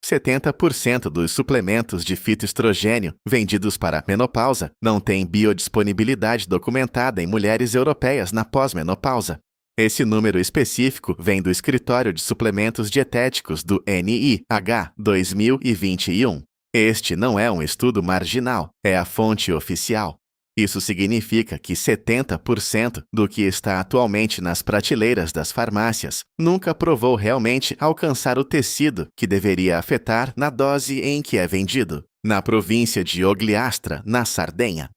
70% dos suplementos de fitoestrogênio vendidos para a menopausa não têm biodisponibilidade documentada em mulheres europeias na pós-menopausa. Esse número específico vem do Escritório de Suplementos Dietéticos do NIH 2021. Este não é um estudo marginal, é a fonte oficial. Isso significa que 70% do que está atualmente nas prateleiras das farmácias nunca provou realmente alcançar o tecido que deveria afetar na dose em que é vendido. Na província de Ogliastra, na Sardenha,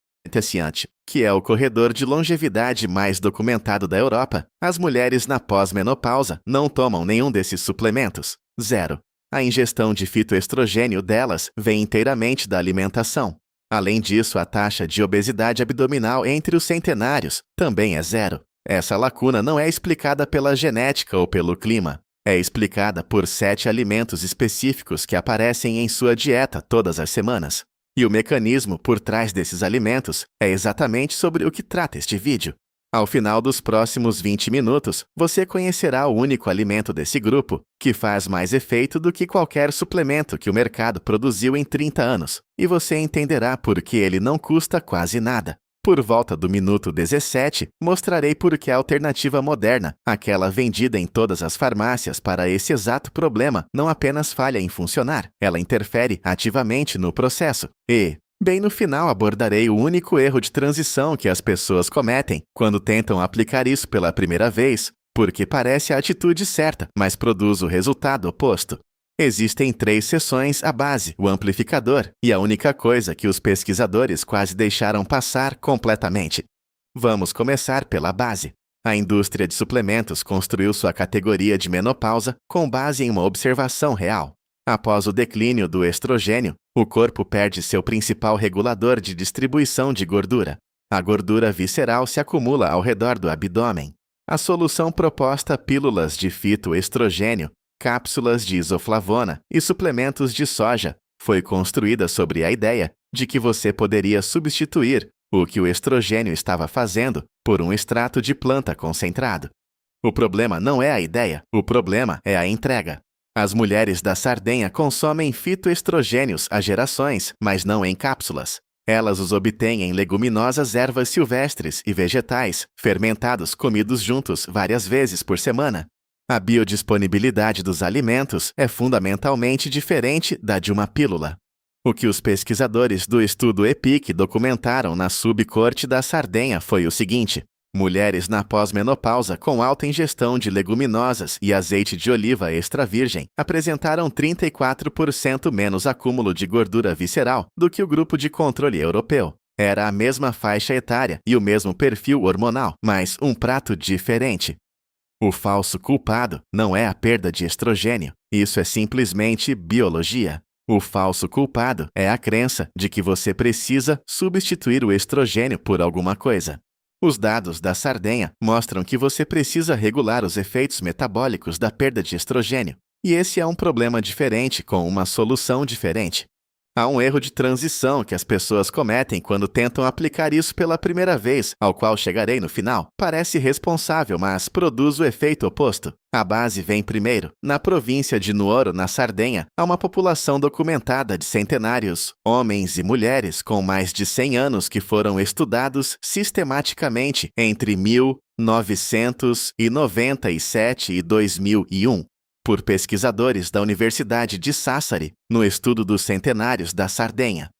que é o corredor de longevidade mais documentado da Europa, as mulheres na pós-menopausa não tomam nenhum desses suplementos. 0. A ingestão de fitoestrogênio delas vem inteiramente da alimentação. Além disso, a taxa de obesidade abdominal entre os centenários também é 0. Essa lacuna não é explicada pela genética ou pelo clima. É explicada por 7 alimentos específicos que aparecem em sua dieta todas as semanas. E o mecanismo por trás desses alimentos é exatamente sobre o que trata este vídeo. Ao final dos próximos 20 minutos, você conhecerá o único alimento desse grupo que faz mais efeito do que qualquer suplemento que o mercado produziu em 30 anos, e você entenderá por que ele não custa quase nada. Por volta do minuto 17, mostrarei por que a alternativa moderna, aquela vendida em todas as farmácias para esse exato problema, não apenas falha em funcionar, ela interfere ativamente no processo e... Bem no final abordarei o único erro de transição que as pessoas cometem quando tentam aplicar isso pela primeira vez, porque parece a atitude certa, mas produz o resultado oposto. Existem 3 seções à base, o amplificador, e a única coisa que os pesquisadores quase deixaram passar completamente. Vamos começar pela base. A indústria de suplementos construiu sua categoria de menopausa com base em uma observação real. Após o declínio do estrogênio, o corpo perde seu principal regulador de distribuição de gordura. A gordura visceral se acumula ao redor do abdômen. A solução proposta: pílulas de fitoestrogênio, cápsulas de isoflavona e suplementos de soja, foi construída sobre a ideia de que você poderia substituir o que o estrogênio estava fazendo por um extrato de planta concentrado. O problema não é a ideia, o problema é a entrega. As mulheres da Sardenha consomem fitoestrogênios há gerações, mas não em cápsulas. Elas os obtêm em leguminosas ervas silvestres e vegetais, fermentados comidos juntos várias vezes por semana. A biodisponibilidade dos alimentos é fundamentalmente diferente da de uma pílula. O que os pesquisadores do estudo EPIC documentaram na subcorte da Sardenha foi o seguinte: mulheres na pós-menopausa com alta ingestão de leguminosas e azeite de oliva extra virgem apresentaram 34% menos acúmulo de gordura visceral do que o grupo de controle europeu. Era a mesma faixa etária e o mesmo perfil hormonal, mas um prato diferente. O falso culpado não é a perda de estrogênio, isso é simplesmente biologia. O falso culpado é a crença de que você precisa substituir o estrogênio por alguma coisa. Os dados da Sardenha mostram que você precisa regular os efeitos metabólicos da perda de estrogênio, e esse é um problema diferente com uma solução diferente. Há um erro de transição que as pessoas cometem quando tentam aplicar isso pela primeira vez, ao qual chegarei no final. Parece responsável, mas produz o efeito oposto. A base vem primeiro. Na província de Nuoro, na Sardenha, há uma população documentada de centenários, homens e mulheres com mais de 100 anos que foram estudados sistematicamente entre 1997 e 2001. Por pesquisadores da Universidade de Sassari, no estudo dos centenários da Sardenha.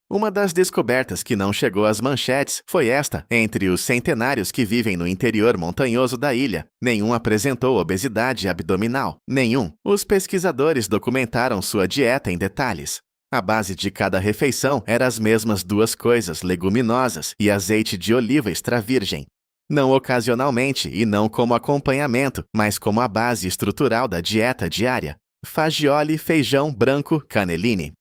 Uma das descobertas que não chegou às manchetes foi esta: entre os centenários que vivem no interior montanhoso da ilha, nenhum apresentou obesidade abdominal. Nenhum. Os pesquisadores documentaram sua dieta em detalhes. A base de cada refeição era as mesmas 2 coisas, leguminosas e azeite de oliva extra virgem. Não ocasionalmente e não como acompanhamento, mas como a base estrutural da dieta diária. Fagioli, feijão branco, cannellini.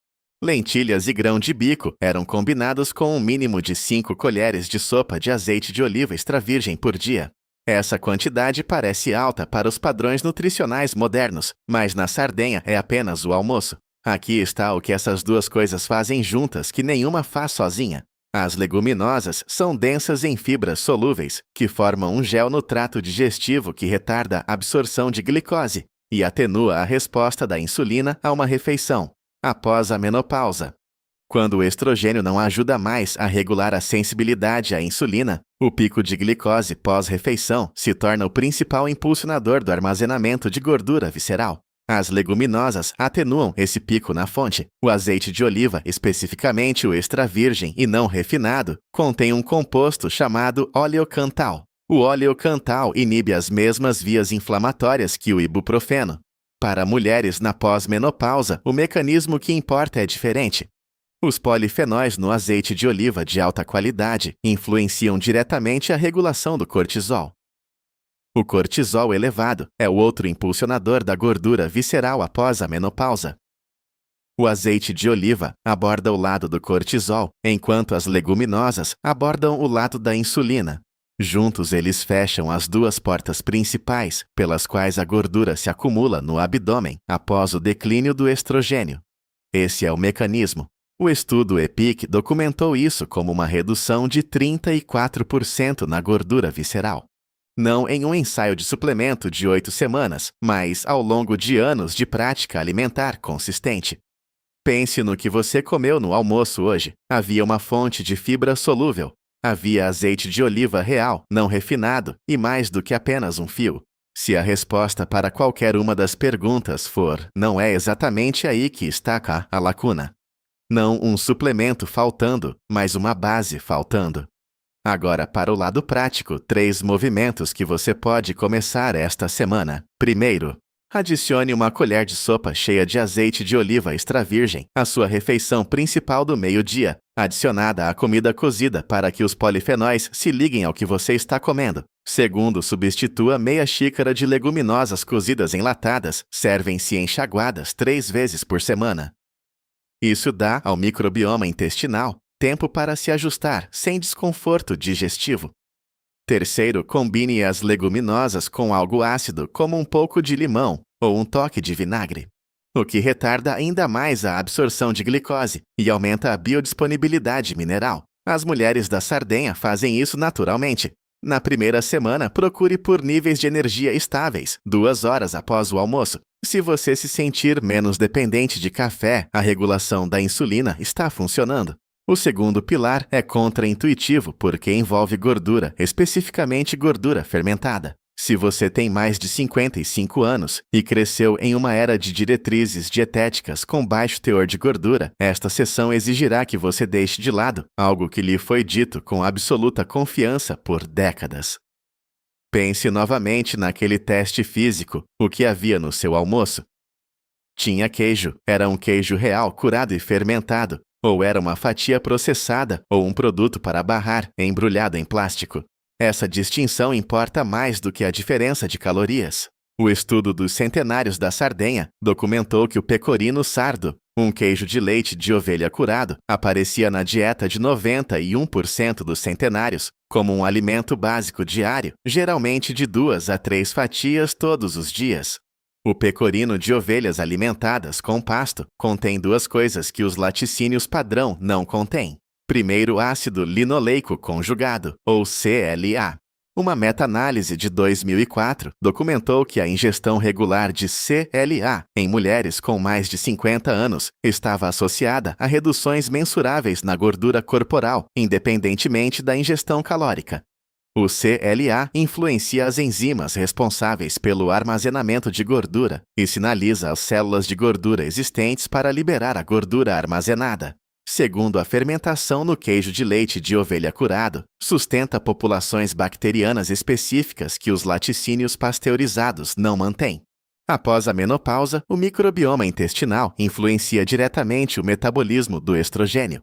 Lentilhas e grão de bico eram combinados com um mínimo de 5 colheres de sopa de azeite de oliva extra virgem por dia. Essa quantidade parece alta para os padrões nutricionais modernos, mas na Sardenha é apenas o almoço. Aqui está o que essas 2 coisas fazem juntas que nenhuma faz sozinha. As leguminosas são densas em fibras solúveis, que formam um gel no trato digestivo que retarda a absorção de glicose. e atenua a resposta da insulina a uma refeição, após a menopausa. Quando o estrogênio não ajuda mais a regular a sensibilidade à insulina, o pico de glicose pós-refeição se torna o principal impulsionador do armazenamento de gordura visceral. As leguminosas atenuam esse pico na fonte. O azeite de oliva, especificamente o extra virgem e não refinado, contém um composto chamado oleocantal. O oleocantal inibe as mesmas vias inflamatórias que o ibuprofeno. Para mulheres na pós-menopausa, o mecanismo que importa é diferente. Os polifenóis no azeite de oliva de alta qualidade influenciam diretamente a regulação do cortisol. O cortisol elevado é o outro impulsionador da gordura visceral após a menopausa. O azeite de oliva aborda o lado do cortisol, enquanto as leguminosas abordam o lado da insulina. Juntos eles fecham as duas portas principais pelas quais a gordura se acumula no abdômen após o declínio do estrogênio. Esse é o mecanismo. O estudo EPIC documentou isso como uma redução de 34% na gordura visceral. Não em um ensaio de suplemento de 8 semanas, mas ao longo de anos de prática alimentar consistente. Pense no que você comeu no almoço hoje. Havia uma fonte de fibra solúvel. Havia azeite de oliva real, não refinado, e mais do que apenas um fio. Se a resposta para qualquer uma das perguntas for não é exatamente aí que está a lacuna. Não um suplemento faltando, mas uma base faltando. Agora, para o lado prático, 3 movimentos que você pode começar esta semana. Primeiro, adicione uma colher de sopa cheia de azeite de oliva extra virgem à sua refeição principal do meio-dia, adicionada à comida cozida para que os polifenóis se liguem ao que você está comendo. Segundo, substitua meia xícara de leguminosas cozidas enlatadas, servem-se enxaguadas 3 vezes por semana. Isso dá ao microbioma intestinal tempo para se ajustar sem desconforto digestivo. Terceiro, combine as leguminosas com algo ácido, como um pouco de limão ou um toque de vinagre, o que retarda ainda mais a absorção de glicose e aumenta a biodisponibilidade mineral. As mulheres da Sardenha fazem isso naturalmente. Na primeira semana, procure por níveis de energia estáveis, 2 horas após o almoço. Se você se sentir menos dependente de café, a regulação da insulina está funcionando. O segundo pilar é contraintuitivo porque envolve gordura, especificamente gordura fermentada. Se você tem mais de 55 anos e cresceu em uma era de diretrizes dietéticas com baixo teor de gordura, esta sessão exigirá que você deixe de lado algo que lhe foi dito com absoluta confiança por décadas. Pense novamente naquele teste físico, o que havia no seu almoço. Tinha queijo, era um queijo real curado e fermentado, ou era uma fatia processada ou um produto para barrar, embrulhado em plástico. Essa distinção importa mais do que a diferença de calorias. O estudo dos centenários da Sardenha documentou que o pecorino sardo, um queijo de leite de ovelha curado, aparecia na dieta de 91% dos centenários como um alimento básico diário, geralmente de 2 a 3 fatias todos os dias. O pecorino de ovelhas alimentadas com pasto contém 2 coisas que os laticínios padrão não contêm. Primeiro, ácido linoleico conjugado, ou CLA. Uma meta-análise de 2004 documentou que a ingestão regular de CLA em mulheres com mais de 50 anos estava associada a reduções mensuráveis na gordura corporal, independentemente da ingestão calórica. O CLA influencia as enzimas responsáveis pelo armazenamento de gordura e sinaliza as células de gordura existentes para liberar a gordura armazenada. Segundo a fermentação no queijo de leite de ovelha curado, sustenta populações bacterianas específicas que os laticínios pasteurizados não mantêm. Após a menopausa, o microbioma intestinal influencia diretamente o metabolismo do estrogênio.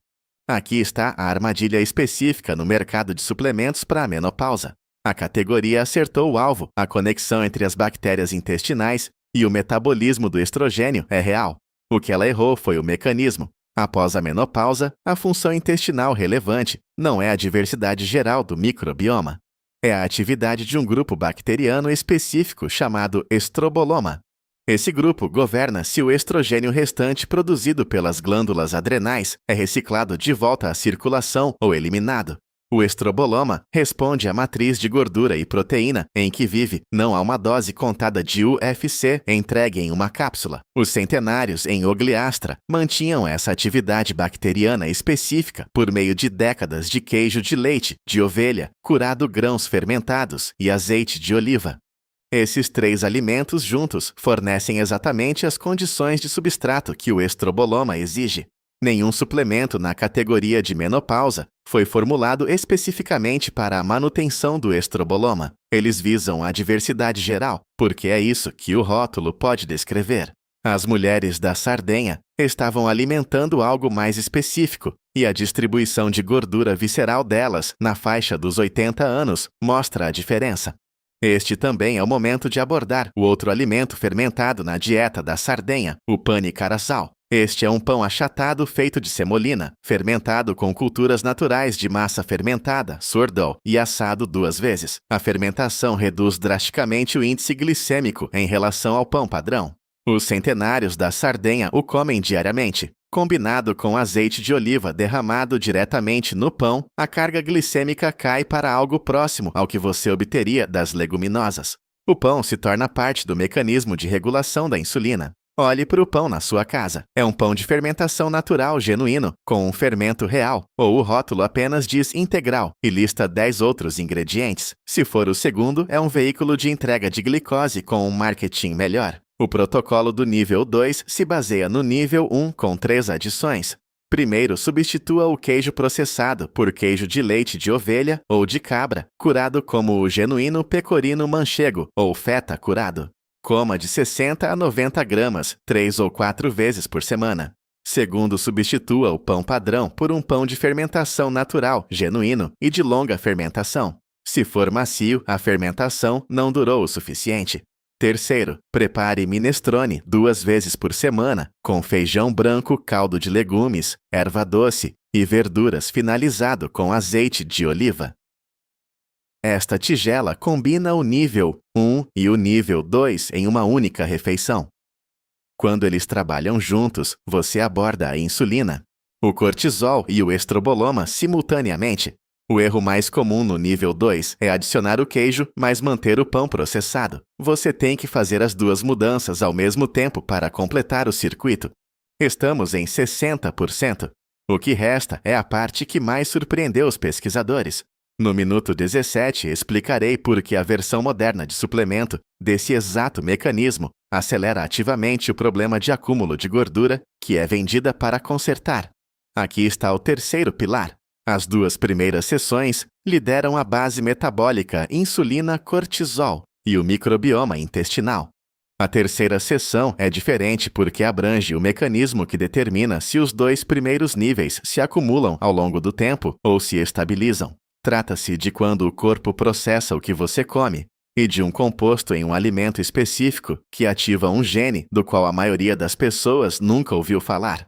Aqui está a armadilha específica no mercado de suplementos para a menopausa. A categoria acertou o alvo, a conexão entre as bactérias intestinais e o metabolismo do estrogênio é real. O que ela errou foi o mecanismo. Após a menopausa, a função intestinal relevante não é a diversidade geral do microbioma. É a atividade de um grupo bacteriano específico chamado estroboloma. Esse grupo governa se o estrogênio restante produzido pelas glândulas adrenais é reciclado de volta à circulação ou eliminado. O estroboloma responde à matriz de gordura e proteína em que vive, não a uma dose contada de UFC entregue em uma cápsula. Os centenários em Ogliastra mantinham essa atividade bacteriana específica por meio de décadas de queijo de leite de ovelha, curado grãos fermentados e azeite de oliva. Esses três alimentos juntos fornecem exatamente as condições de substrato que o estroboloma exige. Nenhum suplemento na categoria de menopausa foi formulado especificamente para a manutenção do estroboloma. Eles visam a diversidade geral, porque é isso que o rótulo pode descrever. As mulheres da Sardenha estavam alimentando algo mais específico, e a distribuição de gordura visceral delas, na faixa dos 80 anos, mostra a diferença. Este também é o momento de abordar o outro alimento fermentado na dieta da Sardenha, o pane caraçal. Este é um pão achatado feito de semolina, fermentado com culturas naturais de massa fermentada, sourdough, e assado 2 vezes. A fermentação reduz drasticamente o índice glicêmico em relação ao pão padrão. Os centenários da Sardenha o comem diariamente. Combinado com azeite de oliva derramado diretamente no pão, a carga glicêmica cai para algo próximo ao que você obteria das leguminosas. O pão se torna parte do mecanismo de regulação da insulina. Olhe para o pão na sua casa. É um pão de fermentação natural genuíno, com um fermento real, ou o rótulo apenas diz integral e lista 10 outros ingredientes. Se for o segundo, é um veículo de entrega de glicose com um marketing melhor. O protocolo do nível 2 se baseia no nível 1 com 3 adições. Primeiro, substitua o queijo processado por queijo de leite de ovelha ou de cabra, curado como o genuíno pecorino manchego ou feta curado. Coma de 60 a 90 gramas, 3 ou 4 vezes por semana. Segundo, substitua o pão padrão por um pão de fermentação natural, genuíno e de longa fermentação. Se for macio, a fermentação não durou o suficiente. Terceiro, prepare minestrone 2 vezes por semana, com feijão branco, caldo de legumes, erva doce e verduras finalizado com azeite de oliva. Esta tigela combina o nível 1 e o nível 2 em uma única refeição. Quando eles trabalham juntos, você aborda a insulina, o cortisol e o estroboloma simultaneamente. O erro mais comum no nível 2 é adicionar o queijo, mas manter o pão processado. Você tem que fazer as duas mudanças ao mesmo tempo para completar o circuito. Estamos em 60%. O que resta é a parte que mais surpreendeu os pesquisadores. No minuto 17, explicarei por que a versão moderna de suplemento desse exato mecanismo acelera ativamente o problema de acúmulo de gordura que é vendida para consertar. Aqui está o terceiro pilar. As 2 primeiras seções lideram a base metabólica insulina-cortisol e o microbioma intestinal. A terceira seção é diferente porque abrange o mecanismo que determina se os 2 primeiros níveis se acumulam ao longo do tempo ou se estabilizam. Trata-se de quando o corpo processa o que você come e de um composto em um alimento específico que ativa um gene do qual a maioria das pessoas nunca ouviu falar.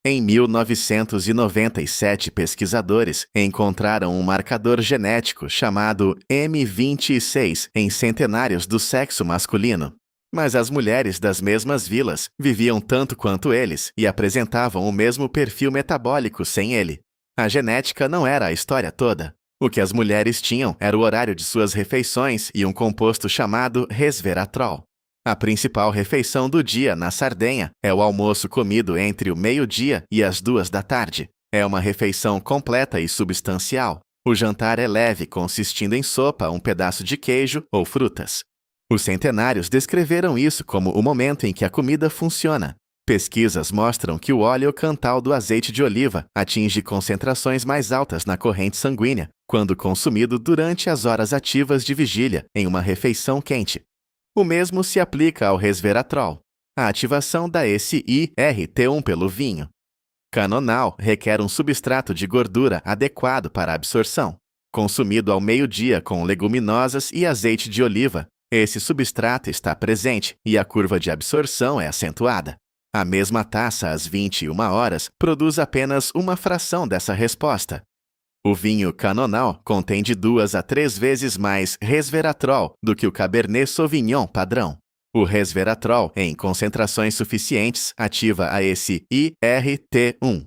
Em 1997, pesquisadores encontraram um marcador genético chamado M26 em centenários do sexo masculino. Mas as mulheres das mesmas vilas viviam tanto quanto eles e apresentavam o mesmo perfil metabólico sem ele. A genética não era a história toda. O que as mulheres tinham era o horário de suas refeições e um composto chamado resveratrol. A principal refeição do dia na Sardenha é o almoço comido entre o meio-dia e as 2 da tarde. É uma refeição completa e substancial. O jantar é leve, consistindo em sopa, um pedaço de queijo ou frutas. Os centenários descreveram isso como o momento em que a comida funciona. Pesquisas mostram que o óleo cantal do azeite de oliva atinge concentrações mais altas na corrente sanguínea quando consumido durante as horas ativas de vigília em uma refeição quente. O mesmo se aplica ao resveratrol, a ativação da SIRT1 pelo vinho. Canonal requer um substrato de gordura adequado para a absorção. Consumido ao meio-dia com leguminosas e azeite de oliva, esse substrato está presente e a curva de absorção é acentuada. A mesma taça às 21 horas produz apenas uma fração dessa resposta. O vinho Canonal contém de 2 a 3 vezes mais resveratrol do que o Cabernet Sauvignon padrão. O resveratrol, em concentrações suficientes, ativa a esse IRT1.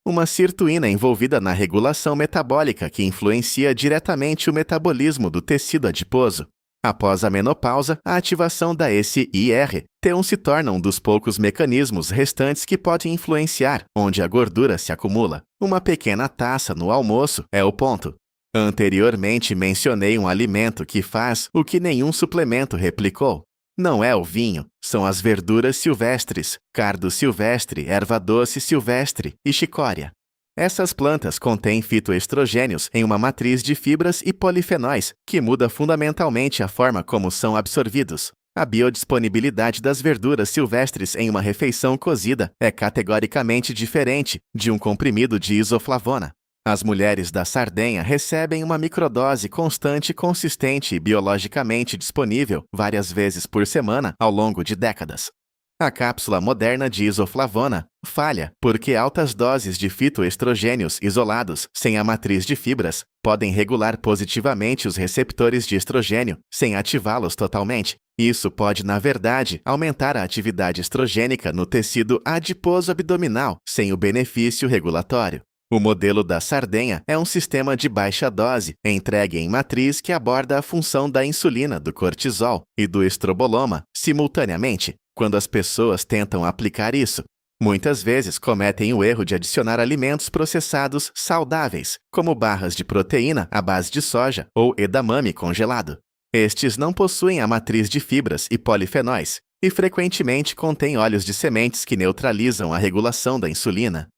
uma sirtuína envolvida na regulação metabólica que influencia diretamente o metabolismo do tecido adiposo. Após a menopausa, a ativação da SIR-T1 se torna um dos poucos mecanismos restantes que podem influenciar onde a gordura se acumula. Uma pequena taça no almoço é o ponto. Anteriormente mencionei um alimento que faz o que nenhum suplemento replicou. Não é o vinho, são as verduras silvestres, cardo silvestre, erva doce silvestre e chicória. Essas plantas contêm fitoestrogênios em uma matriz de fibras e polifenóis, que muda fundamentalmente a forma como são absorvidos. A biodisponibilidade das verduras silvestres em uma refeição cozida é categoricamente diferente de um comprimido de isoflavona. As mulheres da Sardenha recebem uma microdose constante, consistente e biologicamente disponível várias vezes por semana ao longo de décadas. A cápsula moderna de isoflavona falha porque altas doses de fitoestrogênios isolados, sem a matriz de fibras, podem regular positivamente os receptores de estrogênio, sem ativá-los totalmente. Isso pode, na verdade, aumentar a atividade estrogênica no tecido adiposo abdominal, sem o benefício regulatório. O modelo da Sardenha é um sistema de baixa dose, entregue em matriz que aborda a função da insulina, do cortisol e do estroboloma simultaneamente. Quando as pessoas tentam aplicar isso, muitas vezes cometem o erro de adicionar alimentos processados saudáveis, como barras de proteína à base de soja ou edamame congelado. Estes não possuem a matriz de fibras e polifenóis e frequentemente contêm óleos de sementes que neutralizam a regulação da insulina.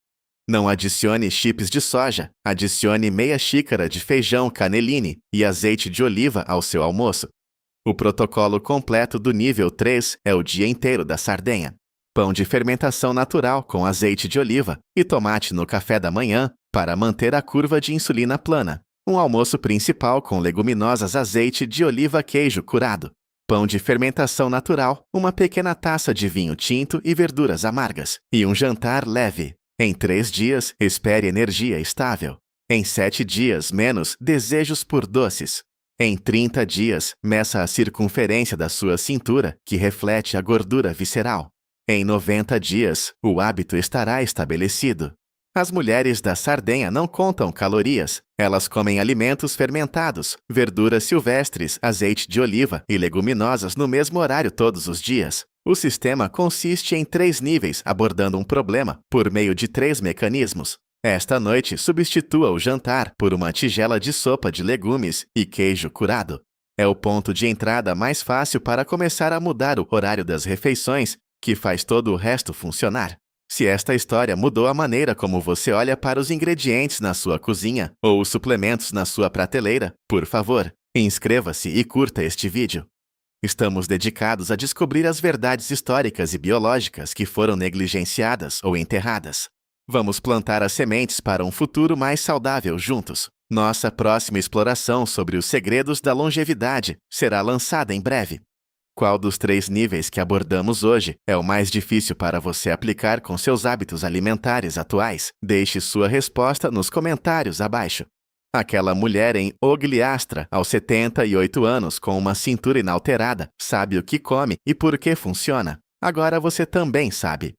Não adicione chips de soja, adicione meia xícara de feijão cannellini e azeite de oliva ao seu almoço. O protocolo completo do nível 3 é o dia inteiro da Sardenha. Pão de fermentação natural com azeite de oliva e tomate no café da manhã para manter a curva de insulina plana. Um almoço principal com leguminosas, azeite de oliva, queijo curado. Pão de fermentação natural, uma pequena taça de vinho tinto e verduras amargas. E um jantar leve. Em 3 dias, espere energia estável. Em 7 dias, menos desejos por doces. Em 30 dias, meça a circunferência da sua cintura, que reflete a gordura visceral. Em 90 dias, o hábito estará estabelecido. As mulheres da Sardenha não contam calorias. Elas comem alimentos fermentados, verduras silvestres, azeite de oliva e leguminosas no mesmo horário todos os dias. O sistema consiste em 3 níveis, abordando um problema por meio de 3 mecanismos. Esta noite, substitua o jantar por uma tigela de sopa de legumes e queijo curado. É o ponto de entrada mais fácil para começar a mudar o horário das refeições, que faz todo o resto funcionar. Se esta história mudou a maneira como você olha para os ingredientes na sua cozinha ou os suplementos na sua prateleira, por favor, inscreva-se e curta este vídeo. Estamos dedicados a descobrir as verdades históricas e biológicas que foram negligenciadas ou enterradas. Vamos plantar as sementes para um futuro mais saudável juntos. Nossa próxima exploração sobre os segredos da longevidade será lançada em breve. Qual dos 3 níveis que abordamos hoje é o mais difícil para você aplicar com seus hábitos alimentares atuais? Deixe sua resposta nos comentários abaixo. Aquela mulher em Ogliastra, aos 78 anos, com uma cintura inalterada, sabe o que come e por que funciona. Agora você também sabe.